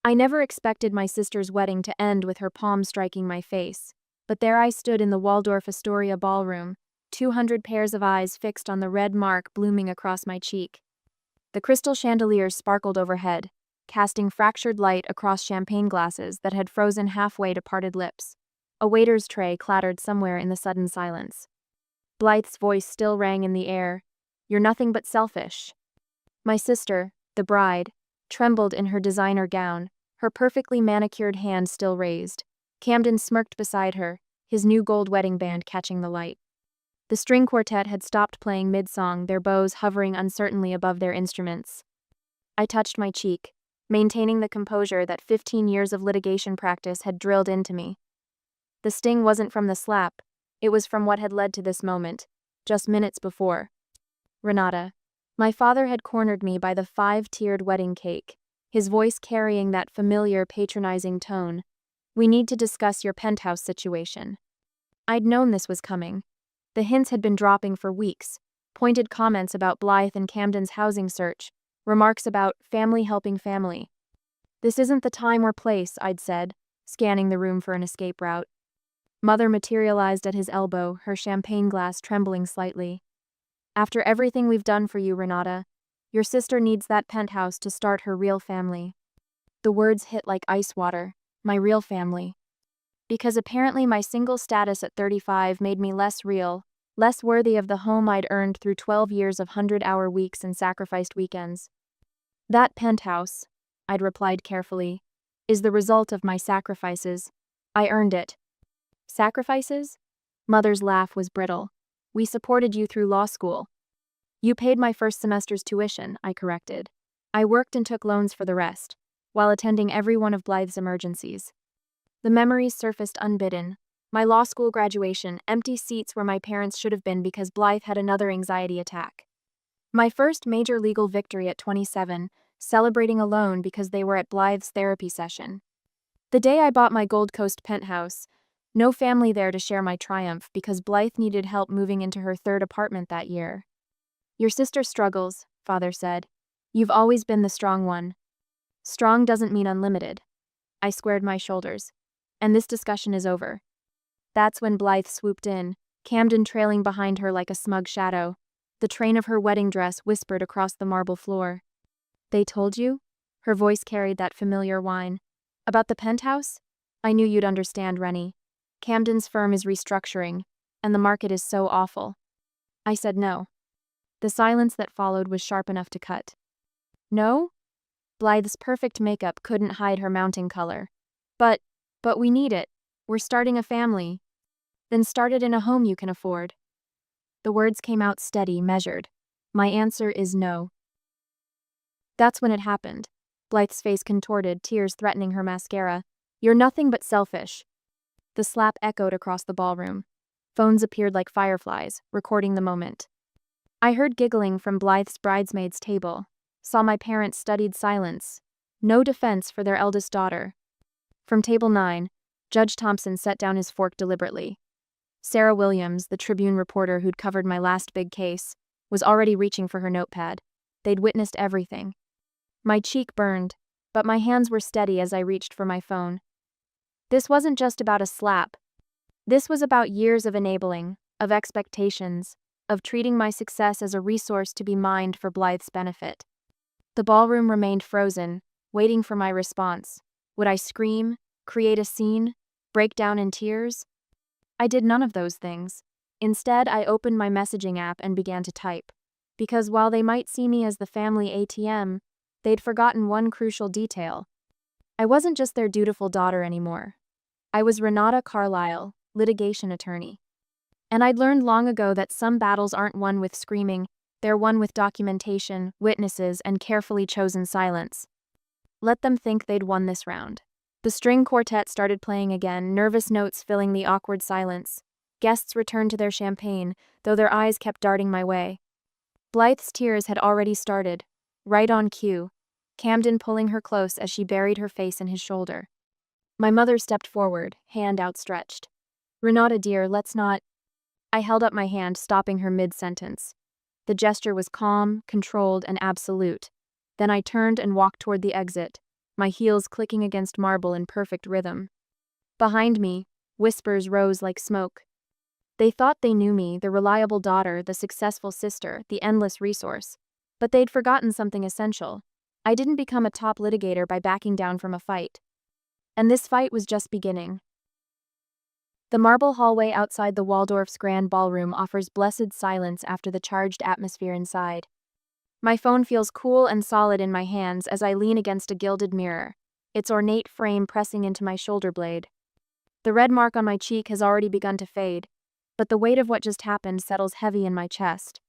I never expected my sister's wedding to end with her palm striking my face, but there I stood in the Waldorf Astoria ballroom, 200 pairs of eyes fixed on the red mark blooming across my cheek. The crystal chandeliers sparkled overhead, casting fractured light across champagne glasses that had frozen halfway to parted lips. A waiter's tray clattered somewhere in the sudden silence. Blythe's voice still rang in the air. "You're nothing but selfish." My sister, the bride, trembled in her designer gown, her perfectly manicured hand still raised. Camden smirked beside her, his new gold wedding band catching the light. The string quartet had stopped playing mid-song, their bows hovering uncertainly above their instruments. I touched my cheek, maintaining the composure that 15 years of litigation practice had drilled into me. The sting wasn't from the slap, it was from what had led to this moment, just minutes before. "Renata." My father had cornered me by the 5-tiered wedding cake, his voice carrying that familiar, patronizing tone. "We need to discuss your penthouse situation." I'd known this was coming. The hints had been dropping for weeks, pointed comments about Blythe and Camden's housing search, remarks about family helping family. "This isn't the time or place," I'd said, scanning the room for an escape route. Mother materialized at his elbow, her champagne glass trembling slightly. "After everything we've done for you, Renata, your sister needs that penthouse to start her real family." The words hit like ice water. My real family. Because apparently my single status at 35 made me less real, less worthy of the home I'd earned through 12 years of 100-hour weeks and sacrificed weekends. "That penthouse," I'd replied carefully, "is the result of my sacrifices. I earned it." "Sacrifices?" Mother's laugh was brittle. "We supported you through law school." "You paid my first semester's tuition," I corrected. "I worked and took loans for the rest, while attending every one of Blythe's emergencies." The memories surfaced unbidden. My law school graduation, empty seats where my parents should have been because Blythe had another anxiety attack. My first major legal victory at 27, celebrating alone because they were at Blythe's therapy session. The day I bought my Gold Coast penthouse, no family there to share my triumph because Blythe needed help moving into her third apartment that year. "Your sister struggles," Father said. "You've always been the strong one." "Strong doesn't mean unlimited." I squared my shoulders. "And this discussion is over." That's when Blythe swooped in, Camden trailing behind her like a smug shadow. The train of her wedding dress whispered across the marble floor. "They told you?" Her voice carried that familiar whine. "About the penthouse? I knew you'd understand, Rennie. Camden's firm is restructuring, and the market is so awful." I said no. The silence that followed was sharp enough to cut. "No?" Blythe's perfect makeup couldn't hide her mounting color. But we need it. We're starting a family." "Then start it in a home you can afford." The words came out steady, measured. "My answer is no." That's when it happened. Blythe's face contorted, tears threatening her mascara. "You're nothing but selfish." The slap echoed across the ballroom. Phones appeared like fireflies, recording the moment. I heard giggling from Blythe's bridesmaids' table. Saw my parents' studied silence. No defense for their eldest daughter. From table 9, Judge Thompson set down his fork deliberately. Sarah Williams, the Tribune reporter who'd covered my last big case, was already reaching for her notepad. They'd witnessed everything. My cheek burned, but my hands were steady as I reached for my phone. This wasn't just about a slap. This was about years of enabling, of expectations, of treating my success as a resource to be mined for Blythe's benefit. The ballroom remained frozen, waiting for my response. Would I scream, create a scene, break down in tears? I did none of those things. Instead, I opened my messaging app and began to type. Because while they might see me as the family ATM, they'd forgotten one crucial detail. I wasn't just their dutiful daughter anymore. I was Renata Carlisle, litigation attorney. And I'd learned long ago that some battles aren't won with screaming, they're won with documentation, witnesses, and carefully chosen silence. Let them think they'd won this round. The string quartet started playing again, nervous notes filling the awkward silence. Guests returned to their champagne, though their eyes kept darting my way. Blythe's tears had already started, right on cue, Camden pulling her close as she buried her face in his shoulder. My mother stepped forward, hand outstretched. "Renata, dear, let's not..." I held up my hand, stopping her mid-sentence. The gesture was calm, controlled, and absolute. Then I turned and walked toward the exit, my heels clicking against marble in perfect rhythm. Behind me, whispers rose like smoke. They thought they knew me, the reliable daughter, the successful sister, the endless resource. But they'd forgotten something essential. I didn't become a top litigator by backing down from a fight. And this fight was just beginning. The marble hallway outside the Waldorf's grand ballroom offers blessed silence after the charged atmosphere inside. My phone feels cool and solid in my hands as I lean against a gilded mirror, its ornate frame pressing into my shoulder blade. The red mark on my cheek has already begun to fade, but the weight of what just happened settles heavy in my chest.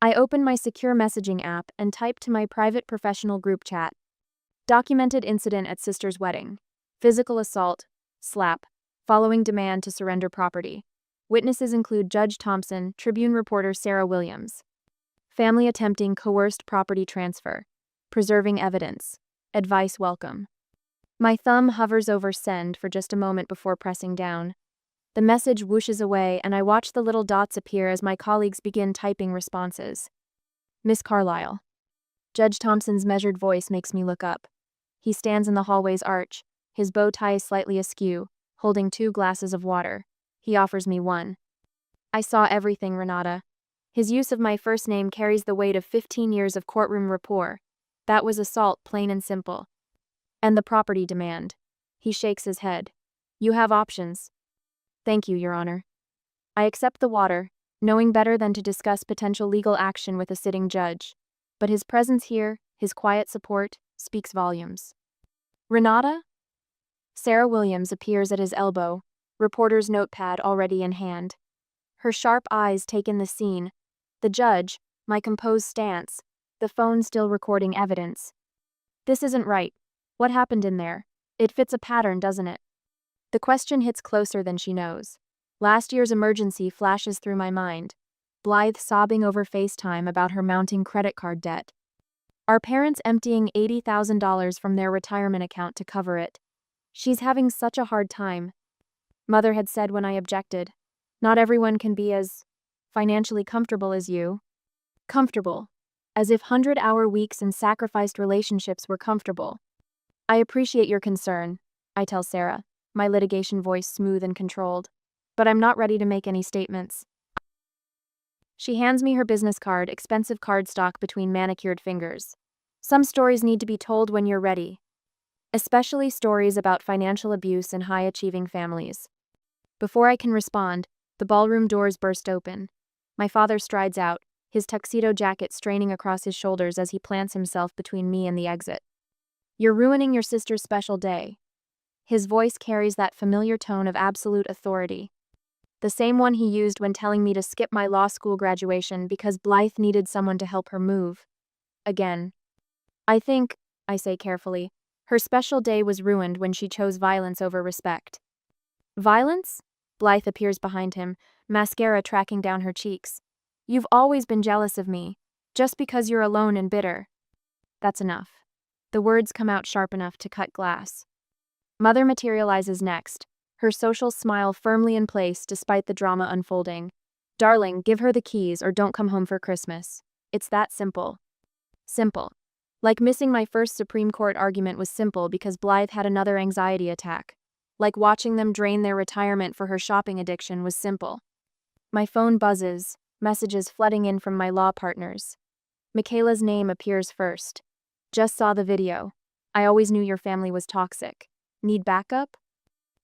I open my secure messaging app and type to my private professional group chat. Documented incident at sister's wedding. Physical assault, slap, following demand to surrender property. Witnesses include Judge Thompson, Tribune reporter Sarah Williams. Family attempting coerced property transfer. Preserving evidence. Advice welcome. My thumb hovers over send for just a moment before pressing down. The message whooshes away and I watch the little dots appear as my colleagues begin typing responses. Miss Carlyle. Judge Thompson's measured voice makes me look up. He stands in the hallway's arch, his bow tie slightly askew, holding 2 glasses of water. He offers me one. I saw everything, Renata. His use of my first name carries the weight of 15 years of courtroom rapport. That was assault, plain and simple. And the property demand. He shakes his head. You have options. Thank you, Your Honor. I accept the water, knowing better than to discuss potential legal action with a sitting judge. But his presence here, his quiet support, speaks volumes. Renata? Sarah Williams appears at his elbow, reporter's notepad already in hand. Her sharp eyes take in the scene. The judge, my composed stance, the phone still recording evidence. This isn't right. What happened in there? It fits a pattern, doesn't it? The question hits closer than she knows. Last year's emergency flashes through my mind. Blythe sobbing over FaceTime about her mounting credit card debt. Our parents emptying $80,000 from their retirement account to cover it. She's having such a hard time. Mother had said when I objected, not everyone can be as financially comfortable as you. Comfortable. As if 100-hour weeks and sacrificed relationships were comfortable. I appreciate your concern, I tell Sarah, my litigation voice smooth and controlled. But I'm not ready to make any statements. She hands me her business card, expensive cardstock between manicured fingers. Some stories need to be told when you're ready. Especially stories about financial abuse in high-achieving families. Before I can respond, the ballroom doors burst open. My father strides out, his tuxedo jacket straining across his shoulders as he plants himself between me and the exit. You're ruining your sister's special day. His voice carries that familiar tone of absolute authority. The same one he used when telling me to skip my law school graduation because Blythe needed someone to help her move. Again. I think, I say carefully, her special day was ruined when she chose violence over respect. Violence? Blythe appears behind him, mascara tracking down her cheeks. You've always been jealous of me, just because you're alone and bitter. That's enough. The words come out sharp enough to cut glass. Mother materializes next, her social smile firmly in place despite the drama unfolding. Darling, give her the keys or don't come home for Christmas. It's that simple. Simple. Like missing my first Supreme Court argument was simple because Blythe had another anxiety attack. Like watching them drain their retirement for her shopping addiction was simple. My phone buzzes, messages flooding in from my law partners. Michaela's name appears first. Just saw the video. I always knew your family was toxic. Need backup?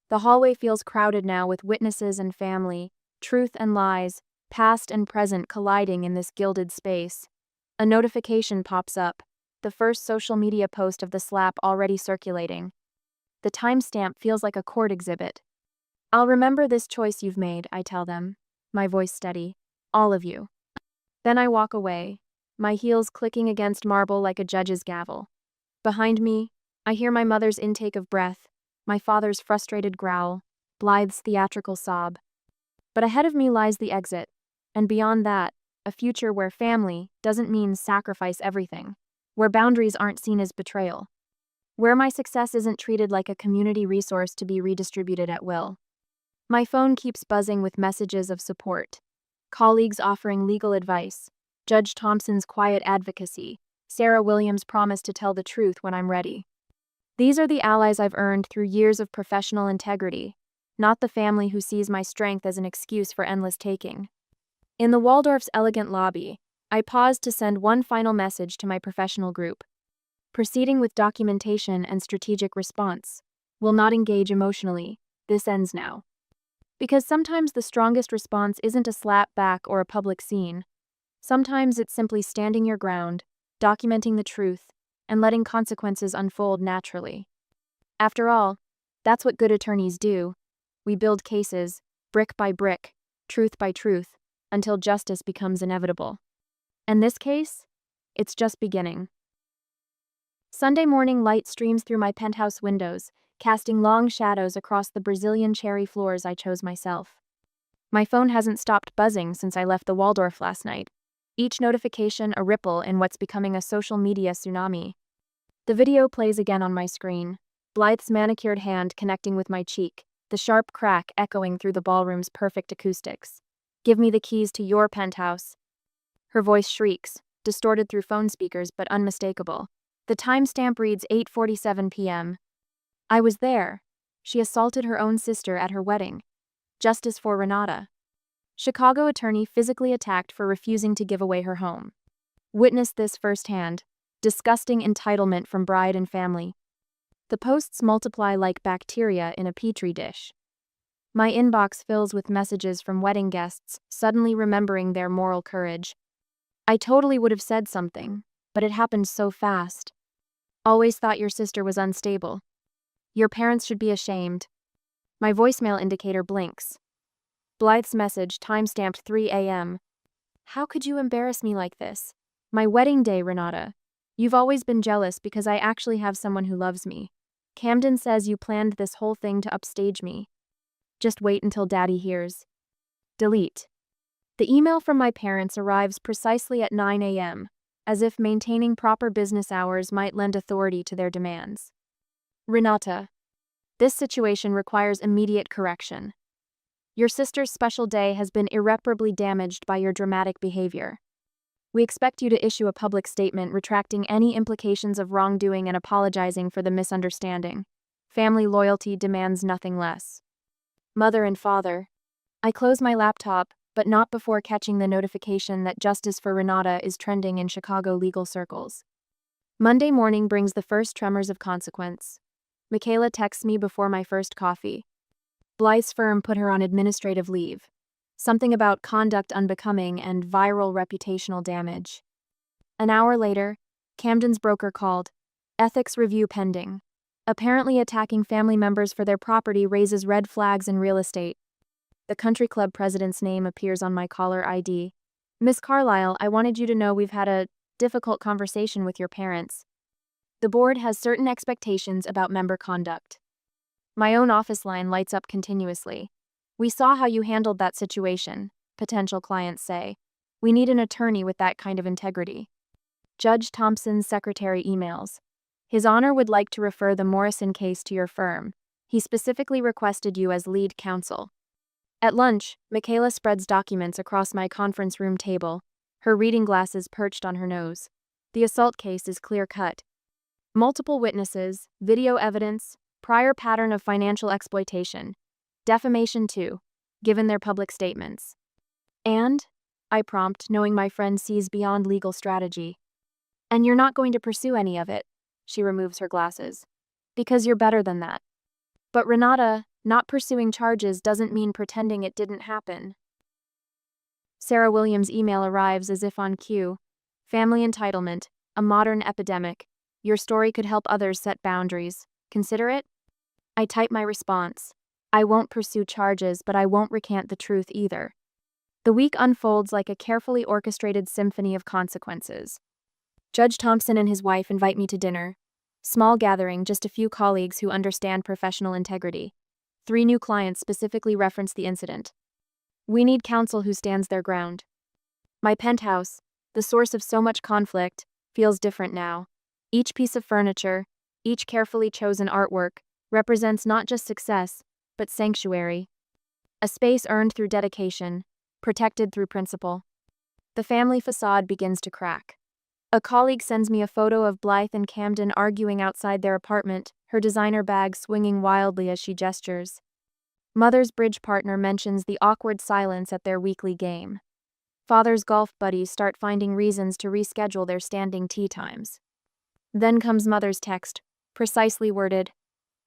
The hallway feels crowded now with witnesses and family, truth and lies, past and present colliding in this gilded space. A notification pops up, the first social media post of the slap already circulating. The timestamp feels like a court exhibit. I'll remember this choice you've made, I tell them, my voice steady. All of you. Then I walk away, my heels clicking against marble like a judge's gavel. Behind me, I hear my mother's intake of breath, my father's frustrated growl, Blythe's theatrical sob. But ahead of me lies the exit, and beyond that, a future where family doesn't mean sacrifice everything, where boundaries aren't seen as betrayal, where my success isn't treated like a community resource to be redistributed at will. My phone keeps buzzing with messages of support. Colleagues offering legal advice, Judge Thompson's quiet advocacy, Sarah Williams' promise to tell the truth when I'm ready. These are the allies I've earned through years of professional integrity, not the family who sees my strength as an excuse for endless taking. In the Waldorf's elegant lobby, I paused to send one final message to my professional group. Proceeding with documentation and strategic response. Will not engage emotionally. This ends now. Because sometimes the strongest response isn't a slap back or a public scene. Sometimes it's simply standing your ground, documenting the truth, and letting consequences unfold naturally. After all, that's what good attorneys do. We build cases, brick by brick, truth by truth, until justice becomes inevitable. In this case, it's just beginning. Sunday morning light streams through my penthouse windows, casting long shadows across the Brazilian cherry floors I chose myself. My phone hasn't stopped buzzing since I left the Waldorf last night, each notification a ripple in what's becoming a social media tsunami. The video plays again on my screen, Blythe's manicured hand connecting with my cheek, the sharp crack echoing through the ballroom's perfect acoustics. Give me the keys to your penthouse. Her voice shrieks, distorted through phone speakers but unmistakable. The timestamp reads 8:47 p.m. I was there. She assaulted her own sister at her wedding. Justice for Renata. Chicago attorney physically attacked for refusing to give away her home. Witnessed this firsthand. Disgusting entitlement from bride and family. The posts multiply like bacteria in a petri dish. My inbox fills with messages from wedding guests, suddenly remembering their moral courage. I totally would have said something, but it happened so fast. Always thought your sister was unstable. Your parents should be ashamed. My voicemail indicator blinks. Blythe's message, timestamped 3 a.m. How could you embarrass me like this? My wedding day, Renata. You've always been jealous because I actually have someone who loves me. Camden says you planned this whole thing to upstage me. Just wait until Daddy hears. Delete. The email from my parents arrives precisely at 9 a.m., as if maintaining proper business hours might lend authority to their demands. Renata. This situation requires immediate correction. Your sister's special day has been irreparably damaged by your dramatic behavior. We expect you to issue a public statement retracting any implications of wrongdoing and apologizing for the misunderstanding. Family loyalty demands nothing less. Mother and father. I close my laptop, but not before catching the notification that justice for Renata is trending in Chicago legal circles. Monday morning brings the first tremors of consequence. Michaela texts me before my first coffee. Blythe's firm put her on administrative leave. Something about conduct unbecoming and viral reputational damage. An hour later, Camden's broker called. Ethics review pending. Apparently attacking family members for their property raises red flags in real estate. The country club president's name appears on my caller ID. Miss Carlyle, I wanted you to know we've had a difficult conversation with your parents. The board has certain expectations about member conduct. My own office line lights up continuously. We saw how you handled that situation, potential clients say. We need an attorney with that kind of integrity. Judge Thompson's secretary emails. His Honor would like to refer the Morrison case to your firm. He specifically requested you as lead counsel. At lunch, Michaela spreads documents across my conference room table, her reading glasses perched on her nose. The assault case is clear-cut. Multiple witnesses, video evidence, prior pattern of financial exploitation. Defamation too, given their public statements. And, I prompt, knowing my friend sees beyond legal strategy. And you're not going to pursue any of it, she removes her glasses. Because you're better than that. But Renata, not pursuing charges doesn't mean pretending it didn't happen. Sarah Williams' email arrives as if on cue. Family entitlement, a modern epidemic. Your story could help others set boundaries. Consider it? I type my response. I won't pursue charges, but I won't recant the truth either. The week unfolds like a carefully orchestrated symphony of consequences. Judge Thompson and his wife invite me to dinner. Small gathering, just a few colleagues who understand professional integrity. 3 new clients specifically reference the incident. We need counsel who stands their ground. My penthouse, the source of so much conflict, feels different now. Each piece of furniture, each carefully chosen artwork, represents not just success, but sanctuary. A space earned through dedication, protected through principle. The family facade begins to crack. A colleague sends me a photo of Blythe and Camden arguing outside their apartment, her designer bag swinging wildly as she gestures. Mother's bridge partner mentions the awkward silence at their weekly game. Father's golf buddies start finding reasons to reschedule their standing tea times. Then comes Mother's text, precisely worded,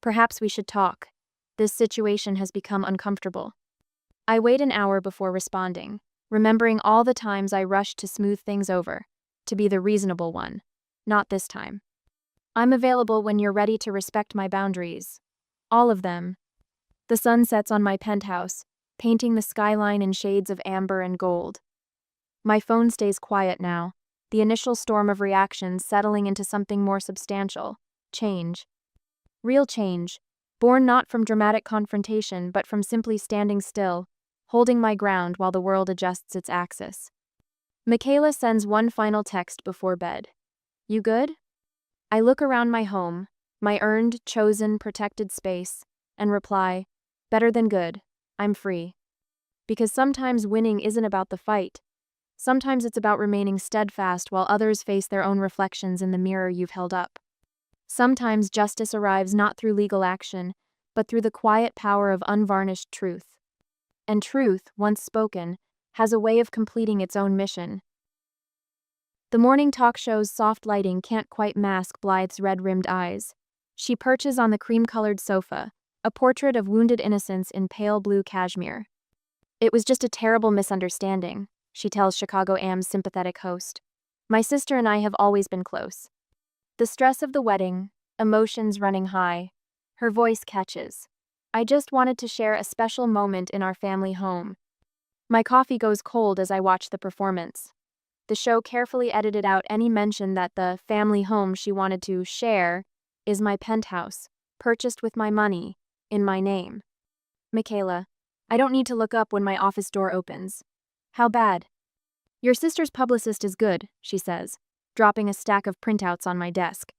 "Perhaps we should talk. This situation has become uncomfortable." I wait an hour before responding, remembering all the times I rushed to smooth things over, to be the reasonable one. Not this time. I'm available when you're ready to respect my boundaries. All of them. The sun sets on my penthouse, painting the skyline in shades of amber and gold. My phone stays quiet now, the initial storm of reactions settling into something more substantial. Change. Real change, born not from dramatic confrontation but from simply standing still, holding my ground while the world adjusts its axis. Michaela sends one final text before bed. "You good?" I look around my home, my earned, chosen, protected space, and reply, "Better than good. I'm free." Because sometimes winning isn't about the fight. Sometimes it's about remaining steadfast while others face their own reflections in the mirror you've held up. Sometimes justice arrives not through legal action, but through the quiet power of unvarnished truth. And truth, once spoken, has a way of completing its own mission. The morning talk show's soft lighting can't quite mask Blythe's red-rimmed eyes. She perches on the cream-colored sofa, a portrait of wounded innocence in pale blue cashmere. "It was just a terrible misunderstanding," she tells Chicago Am's sympathetic host. "My sister and I have always been close." The stress of the wedding, emotions running high, her voice catches. "I just wanted to share a special moment in our family home." My coffee goes cold as I watch the performance. The show carefully edited out any mention that the family home she wanted to share is my penthouse, purchased with my money, in my name. "Michaela, I don't need to look up when my office door opens." "How bad?" "Your sister's publicist is good," she says, dropping a stack of printouts on my desk.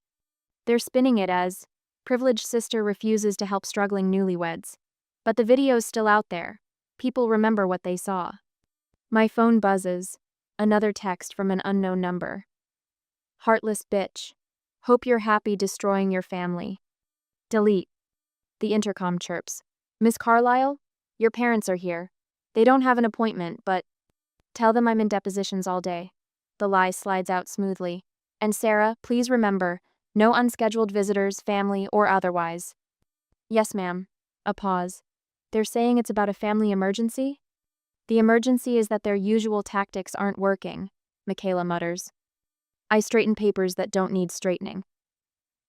They're spinning it as, "Privileged sister refuses to help struggling newlyweds." But the video's still out there. People remember what they saw. My phone buzzes. Another text from an unknown number. "Heartless bitch. Hope you're happy destroying your family." Delete. The intercom chirps. "Miss Carlyle? Your parents are here. They don't have an appointment, but..." "Tell them I'm in depositions all day." The lie slides out smoothly. "And Sarah, please remember, no unscheduled visitors, family or otherwise." "Yes, ma'am." A pause. "They're saying it's about a family emergency?" "The emergency is that their usual tactics aren't working," Michaela mutters. I straighten papers that don't need straightening.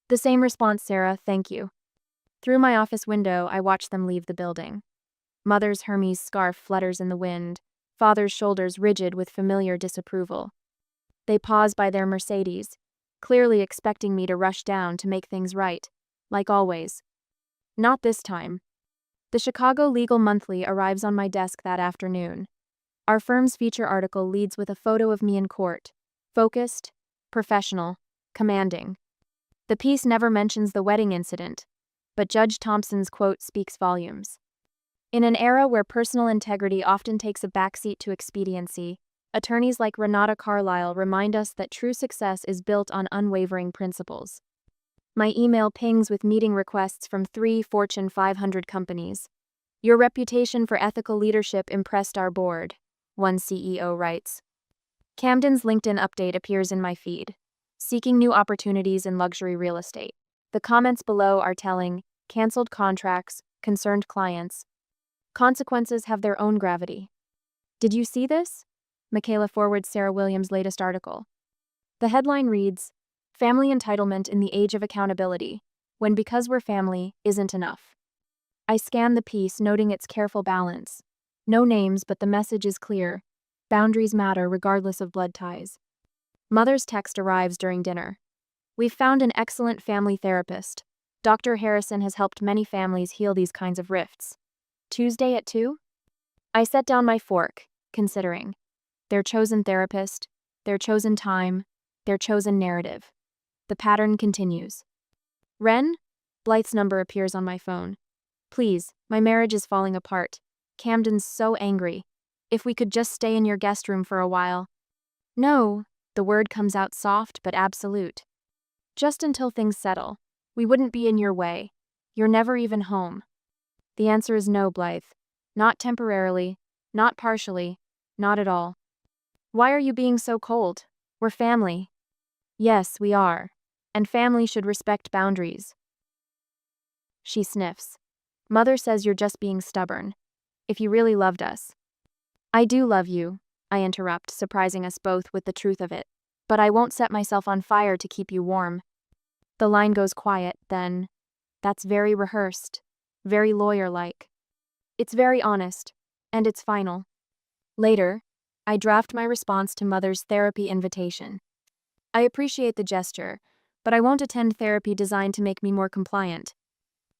"The same response, Sarah, thank you." Through my office window, I watch them leave the building. Mother's Hermes scarf flutters in the wind, father's shoulders rigid with familiar disapproval. They pause by their Mercedes, clearly expecting me to rush down to make things right, like always. Not this time. The Chicago Legal Monthly arrives on my desk that afternoon. Our firm's feature article leads with a photo of me in court, focused, professional, commanding. The piece never mentions the wedding incident, but Judge Thompson's quote speaks volumes. In an era where personal integrity often takes a backseat to expediency, attorneys like Renata Carlisle remind us that true success is built on unwavering principles. My email pings with meeting requests from 3 Fortune 500 companies. "Your reputation for ethical leadership impressed our board," one CEO writes. Camden's LinkedIn update appears in my feed. "Seeking new opportunities in luxury real estate." The comments below are telling: canceled contracts, concerned clients. Consequences have their own gravity. "Did you see this?" Michaela forwards Sarah Williams' latest article. The headline reads, "Family entitlement in the age of accountability, when because we're family isn't enough." I scan the piece, noting its careful balance. No names, but the message is clear. Boundaries matter regardless of blood ties. Mother's text arrives during dinner. "We've found an excellent family therapist. Dr. Harrison has helped many families heal these kinds of rifts. Tuesday at 2? I set down my fork, considering. Their chosen therapist, their chosen time, their chosen narrative. The pattern continues. "Ren?" Blythe's number appears on my phone. "Please, my marriage is falling apart. Camden's so angry. If we could just stay in your guest room for a while." "No," The word comes out soft but absolute. Just until things settle. We wouldn't be in your way. You're never even home. The answer is no, Blythe. Not temporarily, not partially, not at all. Why are you being so cold? We're family. Yes, we are. And family should respect boundaries. She sniffs. Mother says you're just being stubborn. If you really loved us. I do love you, I interrupt, surprising us both with the truth of it. But I won't set myself on fire to keep you warm. The line goes quiet, then. That's very rehearsed. Very lawyer-like. It's very honest. And it's final. Later, I draft my response to Mother's therapy invitation. I appreciate the gesture, but I won't attend therapy designed to make me more compliant.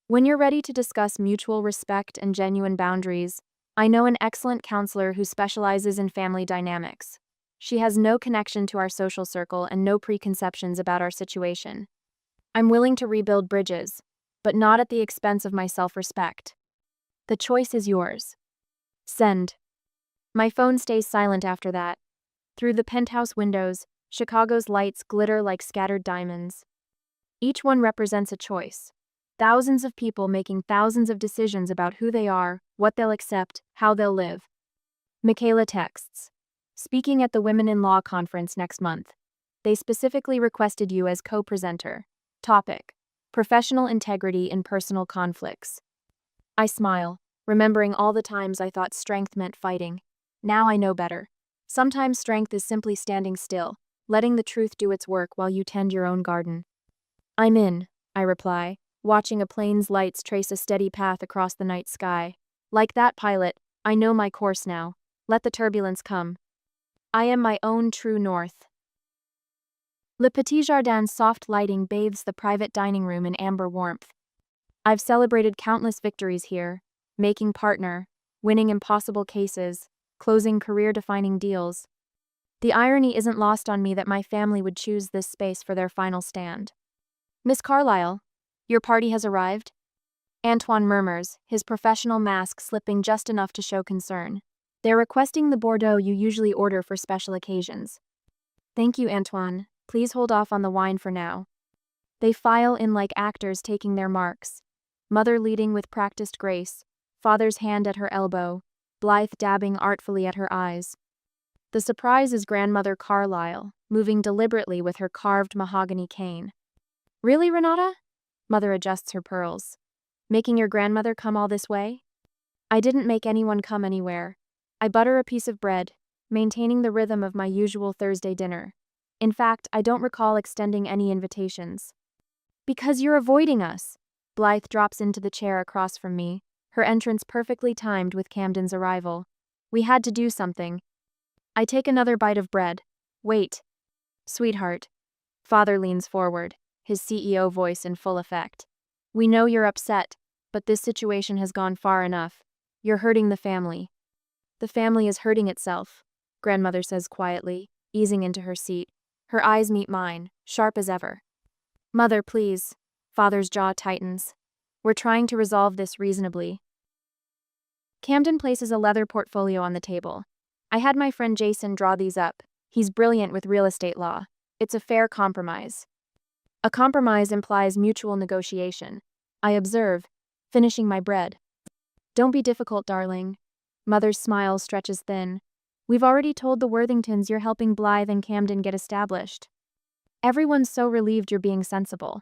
When you're ready to discuss mutual respect and genuine boundaries, I know an excellent counselor who specializes in family dynamics. She has no connection to our social circle and no preconceptions about our situation. I'm willing to rebuild bridges, but not at the expense of my self-respect. The choice is yours. Send. My phone stays silent after that. Through the penthouse windows, Chicago's lights glitter like scattered diamonds. Each one represents a choice. Thousands of people making thousands of decisions about who they are, what they'll accept, how they'll live. Michaela texts. Speaking at the Women in Law conference next month. They specifically requested you as co-presenter. Topic: Professional integrity in personal conflicts. I smile, remembering all the times I thought strength meant fighting. Now I know better. Sometimes strength is simply standing still, letting the truth do its work while you tend your own garden. I'm in, I reply, watching a plane's lights trace a steady path across the night sky. Like that pilot, I know my course now. Let the turbulence come. I am my own true north. Le Petit Jardin's soft lighting bathes the private dining room in amber warmth. I've celebrated countless victories here, making partner, winning impossible cases, closing career-defining deals. The irony isn't lost on me that my family would choose this space for their final stand. Miss Carlyle, your party has arrived? Antoine murmurs, his professional mask slipping just enough to show concern. They're requesting the Bordeaux you usually order for special occasions. Thank you, Antoine. Please hold off on the wine for now. They file in like actors taking their marks. Mother leading with practiced grace, father's hand at her elbow, Blythe dabbing artfully at her eyes. The surprise is grandmother Carlyle, moving deliberately with her carved mahogany cane. Really, Renata? Mother adjusts her pearls. Making your grandmother come all this way? I didn't make anyone come anywhere. I butter a piece of bread, maintaining the rhythm of my usual Thursday dinner. In fact, I don't recall extending any invitations. Because you're avoiding us. Blythe drops into the chair across from me, her entrance perfectly timed with Camden's arrival. We had to do something. I take another bite of bread. Wait. Sweetheart. Father leans forward, his CEO voice in full effect. We know you're upset, but this situation has gone far enough. You're hurting the family. The family is hurting itself, grandmother says quietly, easing into her seat. Her eyes meet mine, sharp as ever. Mother, please. Father's jaw tightens. We're trying to resolve this reasonably. Camden places a leather portfolio on the table. I had my friend Jason draw these up. He's brilliant with real estate law. It's a fair compromise. A compromise implies mutual negotiation. I observe, finishing my bread. Don't be difficult, darling. Mother's smile stretches thin. We've already told the Worthingtons you're helping Blythe and Camden get established. Everyone's so relieved you're being sensible.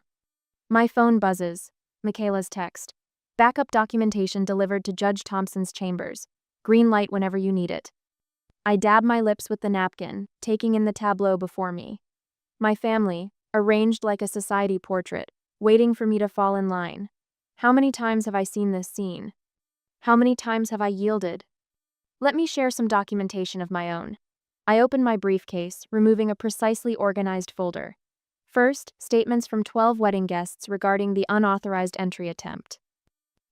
My phone buzzes. Michaela's text. Backup documentation delivered to Judge Thompson's chambers. Green light whenever you need it. I dab my lips with the napkin, taking in the tableau before me. My family, arranged like a society portrait, waiting for me to fall in line. How many times have I seen this scene? How many times have I yielded? Let me share some documentation of my own. I open my briefcase, removing a precisely organized folder. First, statements from 12 wedding guests regarding the unauthorized entry attempt.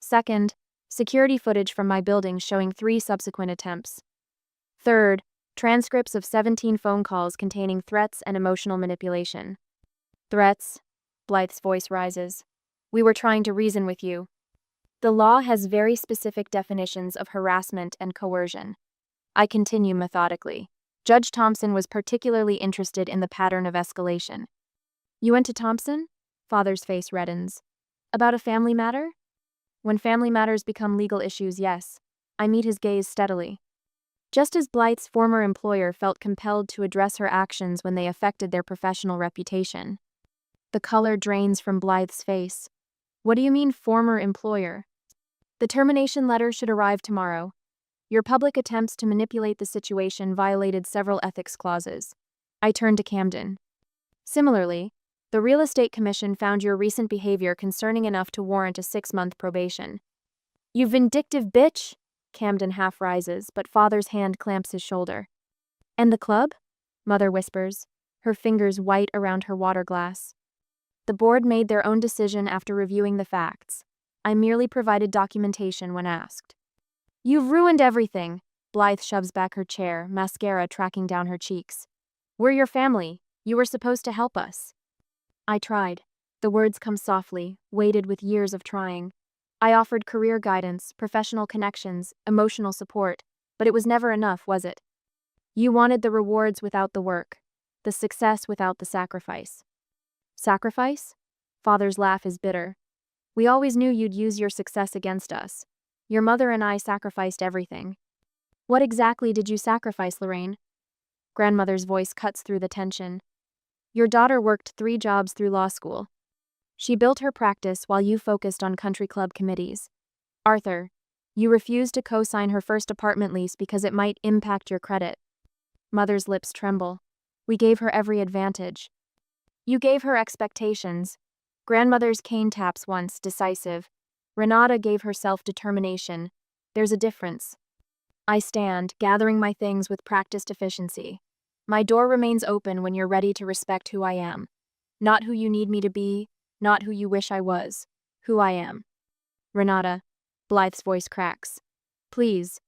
Second, security footage from my building showing 3 subsequent attempts. Third, transcripts of 17 phone calls containing threats and emotional manipulation. Threats? Blythe's voice rises. We were trying to reason with you. The law has very specific definitions of harassment and coercion. I continue methodically. Judge Thompson was particularly interested in the pattern of escalation. You went to Thompson? Father's face reddens. About a family matter? When family matters become legal issues, yes. I meet his gaze steadily. Just as Blythe's former employer felt compelled to address her actions when they affected their professional reputation. The color drains from Blythe's face. What do you mean, former employer? The termination letter should arrive tomorrow. Your public attempts to manipulate the situation violated several ethics clauses. I turned to Camden. Similarly, the Real Estate Commission found your recent behavior concerning enough to warrant a 6-month probation. You vindictive bitch! Camden half rises, but Father's hand clamps his shoulder. And the club? Mother whispers, her fingers white around her water glass. The board made their own decision after reviewing the facts. I merely provided documentation when asked. You've ruined everything. Blythe shoves back her chair, mascara tracking down her cheeks. We're your family. You were supposed to help us. I tried. The words come softly, weighted with years of trying. I offered career guidance, professional connections, emotional support, but it was never enough, was it? You wanted the rewards without the work, the success without the sacrifice. Sacrifice? Father's laugh is bitter. We always knew you'd use your success against us. Your mother and I sacrificed everything. What exactly did you sacrifice, Lorraine? Grandmother's voice cuts through the tension. Your daughter worked 3 jobs through law school. She built her practice while you focused on country club committees. Arthur, you refused to co-sign her first apartment lease because it might impact your credit. Mother's lips tremble. We gave her every advantage. You gave her expectations. Grandmother's cane taps once, decisive. Renata gave her self-determination. There's a difference. I stand, gathering my things with practiced efficiency. My door remains open when you're ready to respect who I am. Not who you need me to be, not who you wish I was. Who I am. Renata. Blythe's voice cracks. Please.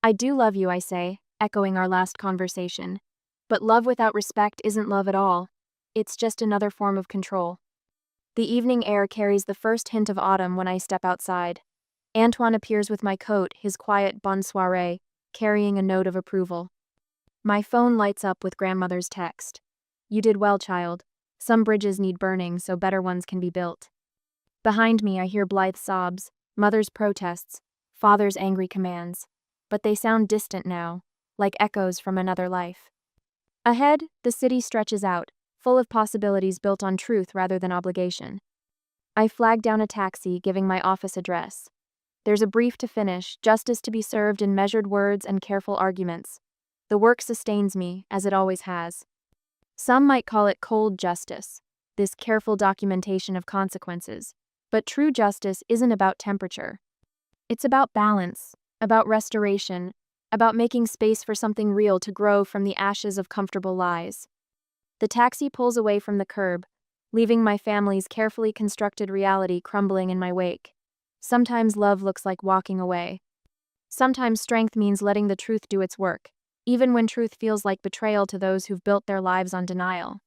I do love you, I say, echoing our last conversation. But love without respect isn't love at all. It's just another form of control. The evening air carries the first hint of autumn when I step outside. Antoine appears with my coat, his quiet bonne soirée, carrying a note of approval. My phone lights up with grandmother's text. You did well, child. Some bridges need burning so better ones can be built. Behind me I hear Blythe's sobs, mother's protests, father's angry commands. But they sound distant now, like echoes from another life. Ahead, the city stretches out, full of possibilities built on truth rather than obligation. I flag down a taxi, giving my office address. There's a brief to finish, justice to be served in measured words and careful arguments. The work sustains me, as it always has. Some might call it cold justice, this careful documentation of consequences. But true justice isn't about temperature. It's about balance, about restoration, about making space for something real to grow from the ashes of comfortable lies. The taxi pulls away from the curb, leaving my family's carefully constructed reality crumbling in my wake. Sometimes love looks like walking away. Sometimes strength means letting the truth do its work, even when truth feels like betrayal to those who've built their lives on denial.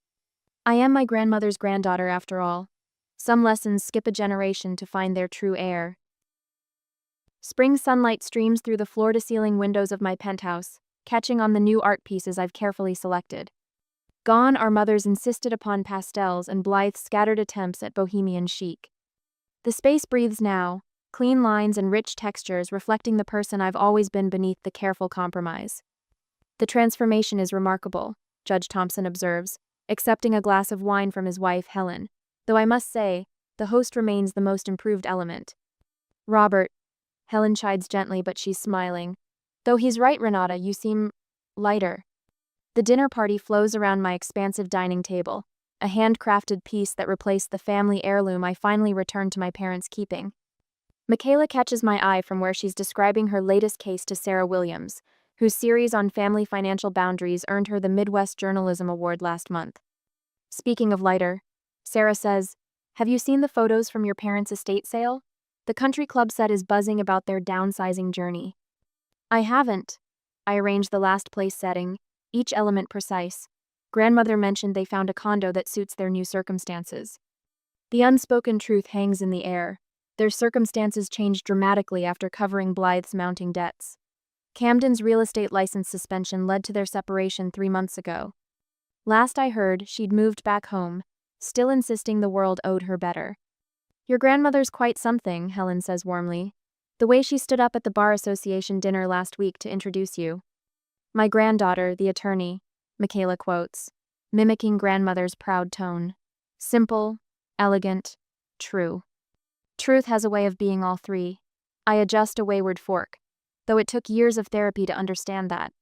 I am my grandmother's granddaughter after all. Some lessons skip a generation to find their true heir. Spring sunlight streams through the floor-to-ceiling windows of my penthouse, catching on the new art pieces I've carefully selected. Gone are mother's insisted upon pastels and Blythe's scattered attempts at bohemian chic. The space breathes now, clean lines and rich textures reflecting the person I've always been beneath the careful compromise. The transformation is remarkable, Judge Thompson observes, accepting a glass of wine from his wife, Helen, though I must say, the host remains the most improved element. Robert, Helen chides gently but she's smiling. Though he's right, Renata, you seem lighter. The dinner party flows around my expansive dining table, a handcrafted piece that replaced the family heirloom I finally returned to my parents' keeping. Michaela catches my eye from where she's describing her latest case to Sarah Williams, whose series on family financial boundaries earned her the Midwest Journalism Award last month. Speaking of lighter, Sarah says, "Have you seen the photos from your parents' estate sale? The country club set is buzzing about their downsizing journey." I haven't. I arranged the last place setting, each element precise. Grandmother mentioned they found a condo that suits their new circumstances. The unspoken truth hangs in the air. Their circumstances changed dramatically after covering Blythe's mounting debts. Camden's real estate license suspension led to their separation 3 months ago. Last I heard, she'd moved back home, still insisting the world owed her better. Your grandmother's quite something, Helen says warmly. The way she stood up at the Bar Association dinner last week to introduce you. My granddaughter, the attorney, Michaela quotes, mimicking grandmother's proud tone. Simple, elegant, true. Truth has a way of being all three. I adjust a wayward fork, though it took years of therapy to understand that.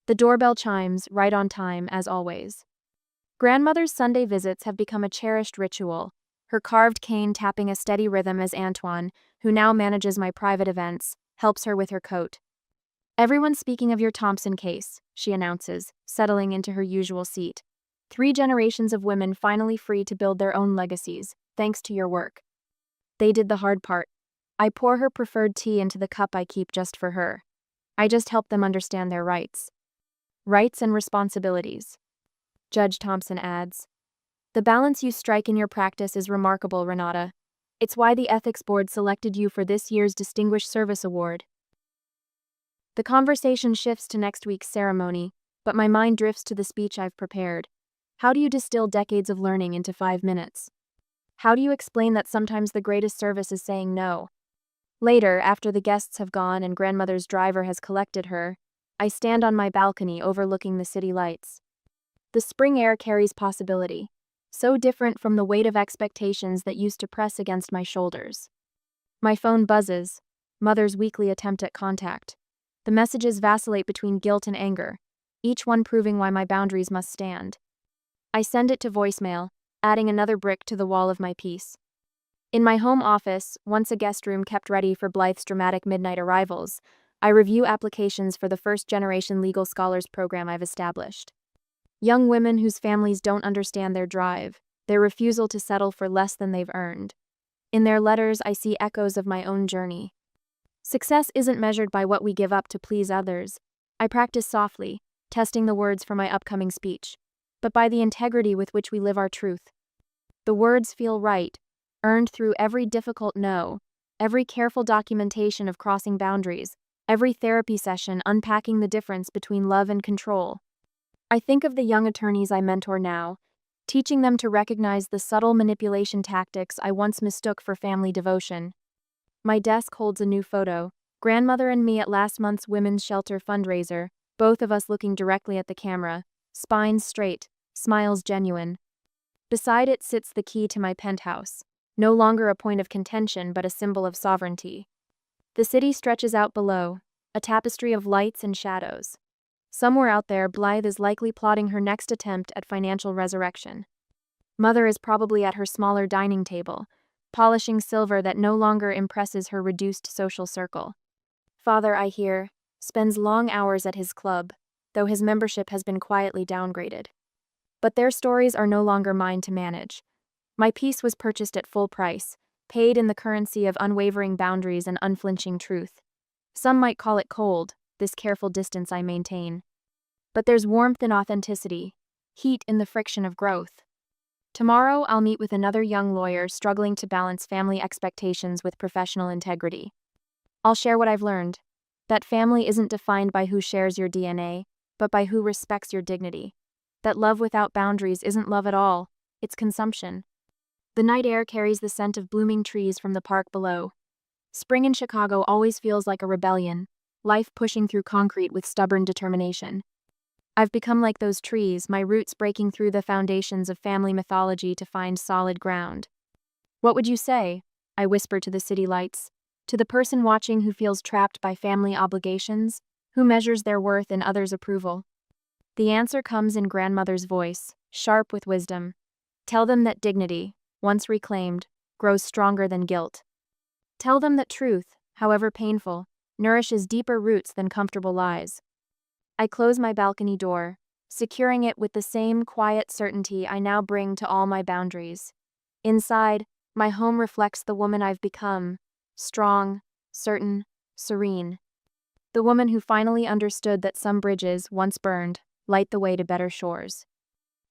The doorbell chimes, right on time, as always. Grandmother's Sunday visits have become a cherished ritual, her carved cane tapping a steady rhythm as Antoine, who now manages my private events, helps her with her coat. Everyone's speaking of your Thompson case, she announces, settling into her usual seat. 3 generations of women finally free to build their own legacies, thanks to your work. They did the hard part. I pour her preferred tea into the cup I keep just for her. I just help them understand their rights. Rights and responsibilities. Judge Thompson adds, the balance you strike in your practice is remarkable, Renata. It's why the Ethics Board selected you for this year's Distinguished Service Award. The conversation shifts to next week's ceremony, but my mind drifts to the speech I've prepared. How do you distill decades of learning into 5 minutes? How do you explain that sometimes the greatest service is saying no? Later, after the guests have gone and grandmother's driver has collected her, I stand on my balcony overlooking the city lights. The spring air carries possibility, so different from the weight of expectations that used to press against my shoulders. My phone buzzes, mother's weekly attempt at contact. The messages vacillate between guilt and anger, each one proving why my boundaries must stand. I send it to voicemail, adding another brick to the wall of my peace. In my home office, once a guest room kept ready for Blythe's dramatic midnight arrivals, I review applications for the first-generation legal scholars program I've established. Young women whose families don't understand their drive, their refusal to settle for less than they've earned. In their letters, I see echoes of my own journey. Success isn't measured by what we give up to please others. I practice softly, testing the words for my upcoming speech, but by the integrity with which we live our truth. The words feel right, earned through every difficult no, every careful documentation of crossing boundaries, every therapy session unpacking the difference between love and control. I think of the young attorneys I mentor now, teaching them to recognize the subtle manipulation tactics I once mistook for family devotion. My desk holds a new photo, grandmother and me at last month's Women's Shelter fundraiser, both of us looking directly at the camera, spines straight, smiles genuine. Beside it sits the key to my penthouse, no longer a point of contention but a symbol of sovereignty. The city stretches out below, a tapestry of lights and shadows. Somewhere out there, Blythe is likely plotting her next attempt at financial resurrection. Mother is probably at her smaller dining table, polishing silver that no longer impresses her reduced social circle. Father, I hear, spends long hours at his club, though his membership has been quietly downgraded. But their stories are no longer mine to manage. My piece was purchased at full price, paid in the currency of unwavering boundaries and unflinching truth. Some might call it cold, this careful distance I maintain. But there's warmth in authenticity, heat in the friction of growth. Tomorrow, I'll meet with another young lawyer struggling to balance family expectations with professional integrity. I'll share what I've learned, that family isn't defined by who shares your DNA, but by who respects your dignity. That love without boundaries isn't love at all, it's consumption. The night air carries the scent of blooming trees from the park below. Spring in Chicago always feels like a rebellion, life pushing through concrete with stubborn determination. I've become like those trees, my roots breaking through the foundations of family mythology to find solid ground. What would you say? I whisper to the city lights. To the person watching who feels trapped by family obligations, who measures their worth in others' approval. The answer comes in grandmother's voice, sharp with wisdom. Tell them that dignity, once reclaimed, grows stronger than guilt. Tell them that truth, however painful, nourishes deeper roots than comfortable lies. I close my balcony door, securing it with the same quiet certainty I now bring to all my boundaries. Inside, my home reflects the woman I've become, strong, certain, serene. The woman who finally understood that some bridges, once burned, light the way to better shores.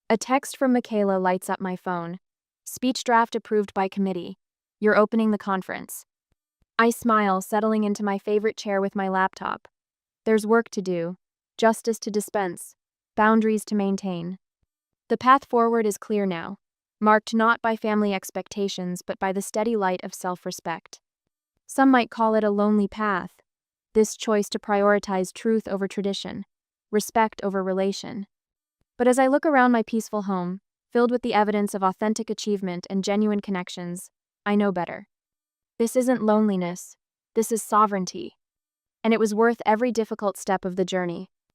A text from Michaela lights up my phone. Speech draft approved by committee. You're opening the conference. I smile, settling into my favorite chair with my laptop. There's work to do, justice to dispense, boundaries to maintain. The path forward is clear now, marked not by family expectations but by the steady light of self-respect. Some might call it a lonely path, this choice to prioritize truth over tradition, respect over relation. But as I look around my peaceful home, filled with the evidence of authentic achievement and genuine connections, I know better. This isn't loneliness, this is sovereignty. And it was worth every difficult step of the journey.